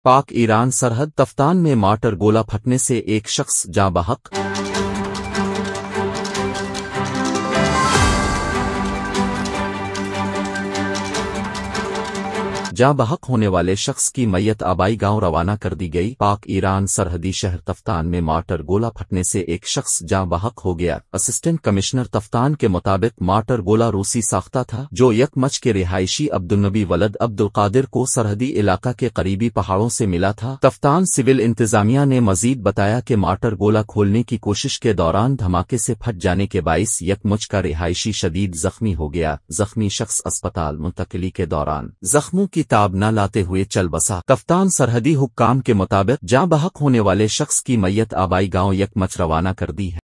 पाक ईरान सरहद तफ्तान में मार्टर गोला फटने से एक शख्स जाँ बहक। जाँ बहक होने वाले शख्स की मैयत आबाई गांव रवाना कर दी गई। पाक ईरान सरहदी शहर तफ्तान में मार्टर गोला फटने से एक शख्स जाँ बहक हो गया। असिस्टेंट कमिश्नर तफ्तान के मुताबिक मार्टर गोला रूसी साख्ता था, जो यकमच के रिहायशी अब्दुलनबी वलद अब्दुल कादिर को सरहदी इलाका के करीबी पहाड़ों से मिला था। तफ्तान सिविल इंतजामिया ने मजीद बताया कि मार्टर गोला खोलने की कोशिश के दौरान धमाके से फट जाने के बाइस यकमुच का रिहायशी शदीद जख्मी हो गया। जख्मी शख्स अस्पताल मुंतकिली के दौरान जख्मों की ताब न लाते हुए चल बसा। तफ्तान सरहदी हुक्काम के मुताबिक जाँ बहक होने वाले शख्स की मैयत आबाई गांव यकमच रवाना कर दी है।